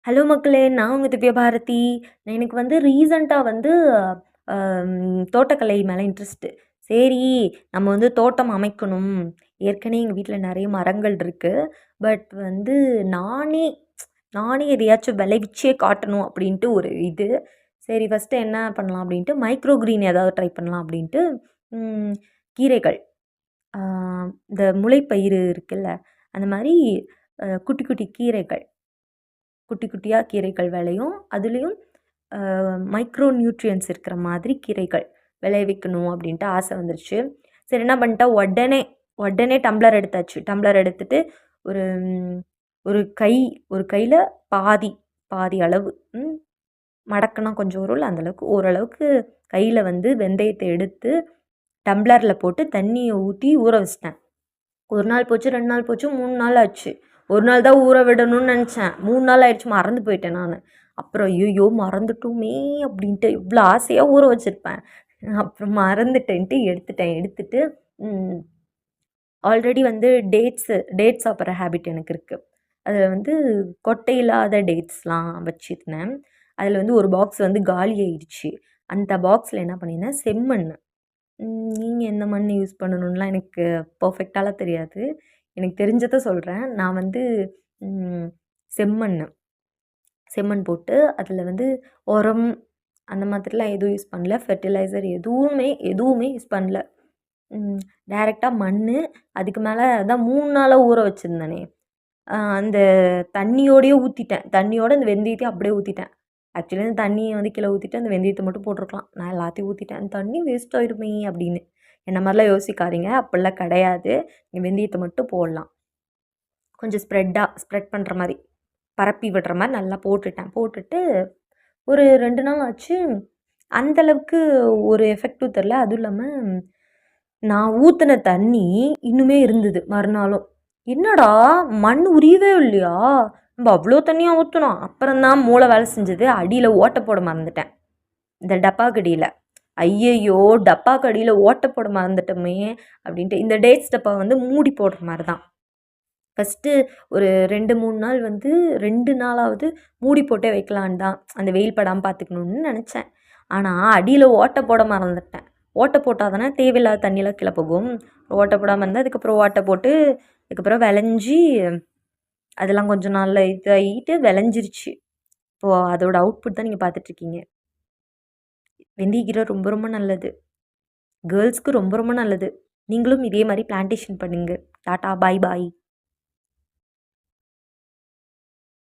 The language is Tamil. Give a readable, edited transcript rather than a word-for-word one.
ஹலோ மக்களே! நான் உங்க திவ்யா பாரதி. எனக்கு ரீசென்ட்டா தோட்டக்கலை மேல இன்ட்ரெஸ்ட்டு. சரி, நம்ம தோட்டம் அமைக்கணும். ஏற்கனவே எங்க வீட்ல நெறைய மரங்கள் இருக்கு. பட் நானே நானே எதையாச்சும் விளைவிச்சே காட்டணும் அப்டின்ட்டு ஒரு இது. சரி, ஃபஸ்ட்டு என்ன பண்ணலாம் அப்டின்ட்டு மைக்ரோ கிரீன் ஏதாவது ட்ரை பண்ணலாம் அப்டின்ட்டு ம் கீரைகள். ஆ இந்த முளைப்பயிறு இருக்குல்ல, அந்த மாரி குட்டி குட்டி கீரைகள். குட்டி குட்டியா கீரைகள் விளையும். அதுலேயும் மைக்ரோ நியூட்ரியன்ட்ஸ் இருக்கிற மாதிரி கீரைகள் விளைவிக்கணும் அப்படின்ட்டு ஆசை வந்துருச்சு. சரி, என்ன பண்ணிட்டேன், உடனே உடனே டம்ளர் எடுத்தாச்சு. டம்ளர் எடுத்துட்டு ஒரு ஒரு கை ஒரு கையில் பாதி பாதி அளவு மடக்குனா கொஞ்சம் வரும்ல, அந்தளவுக்கு ஓரளவுக்கு கையில் வெந்தயத்தை எடுத்து டம்ளரில் போட்டு தண்ணியை ஊற்றி ஊற வச்சிட்டேன். ஒரு நாள் போச்சு, 2 நாள் போச்சு, 3 நாள் ஆச்சு. ஒரு நாள் தான் ஊற விடணும்னு நினச்சேன். 3 நாள் ஆயிடுச்சு, மறந்து போயிட்டேன் நான். அப்புறம் ஐயோ மறந்துட்டோமே அப்படின்ட்டு இவ்வளோ ஆசையாக ஊற வச்சுருப்பேன். அப்புறம் மறந்துட்டேன்ட்டு எடுத்துட்டு ஆல்ரெடி டேட்ஸ் சாப்பிட்ற ஹேபிட் எனக்கு இருக்குது. அதில் கொட்டை இல்லாத டேட்ஸ்லாம் வச்சுருந்தேன். அதில் ஒரு பாக்ஸ் காலி ஆயிடுச்சு. அந்த பாக்ஸில் என்ன பண்ணியிருந்தேன், செம்மண். நீங்கள் எந்த மண் யூஸ் பண்ணணும்லாம் எனக்கு பர்ஃபெக்டாலாம் தெரியாது. எனக்கு தெரிஞ்சதை சொல்கிறேன். நான் செம்மண் செம்மண் போட்டு அதில் உரம் அந்த மாதிரிலாம் எதுவும் யூஸ் பண்ணல. ஃபெர்டிலைசர் எதுவுமே யூஸ் பண்ணல. டைரெக்டாக மண், அதுக்கு மேலே அதான் 3 நாளாக ஊற வச்சுருந்தேனே, அந்த தண்ணியோடையே ஊற்றிட்டேன். தண்ணியோட அந்த வெந்தயத்தையும் அப்படியே ஊற்றிட்டேன். ஆக்சுவலி அந்த தண்ணியை கீழே ஊற்றிட்டு அந்த வெந்தயத்தை மட்டும் போட்டிருக்கலாம். நான் எல்லாத்தையும் ஊற்றிட்டேன். அந்த தண்ணி வேஸ்ட் ஆயிருமே அப்படின்னு. என்ன மாதிரிலாம் யோசிக்காதீங்க, அப்படிலாம் கிடையாது. நீங்கள் வெந்தயத்தை மட்டும் போடலாம். கொஞ்சம் ஸ்ப்ரெட் பண்ணுற மாதிரி, பரப்பி விடுற மாதிரி நல்லா போட்டுட்டு ஒரு 2 நாள் ஆச்சு. அந்தளவுக்கு ஒரு எஃபெக்டும் தெரில. அதுவும் இல்லாமல் நான் ஊற்றின தண்ணி இன்னுமே இருந்தது மறுநாளும். என்னடா மண் உரியவே இல்லையா, நம்ம அவ்வளோ தண்ணியாக ஊற்றணும். அப்புறம்தான் மூளை வேலை செஞ்சது. அடியில் ஓட்டை போட மறந்துட்டேன், இந்த டப்பாக்கடியில். ஐயையோ, டப்பாக்கடியில் ஓட்டை போட மறந்துட்டோமே அப்படின்ட்டு. இந்த டேட்ஸ் டப்பா மூடி போடுற மாதிரி தான். ஃபஸ்ட்டு ஒரு 2-3 நாள் 2 நாளாவது மூடி போட்டே வைக்கலான்னு தான், அந்த வெயில் படாமல் பார்த்துக்கணுன்னு நினச்சேன். ஆனால் அடியில் ஓட்டை போட மறந்துட்டேன். ஓட்டை போட்டால் தானே தேவையில்லாத தண்ணியெலாம் கீழே போகும். ஓட்டை போடாமல் இருந்தால் அதுக்கப்புறம் ஓட்டை போட்டு அதுக்கப்புறம் விளைஞ்சி அதெல்லாம் கொஞ்சம் நாளில் இதாகிட்டு விளைஞ்சிருச்சு. இப்போது அதோட அவுட்புட் தான் நீங்கள் பார்த்துட்ருக்கீங்க. வெந்தயக்கீரை ரொம்ப ரொம்ப நல்லது. கேர்ள்ஸ்க்கு ரொம்ப ரொம்ப நல்லது. நீங்களும் இதே மாதிரி பிளான்டேஷன் பண்ணுங்கள். டாட்டா, பாய் பாய்.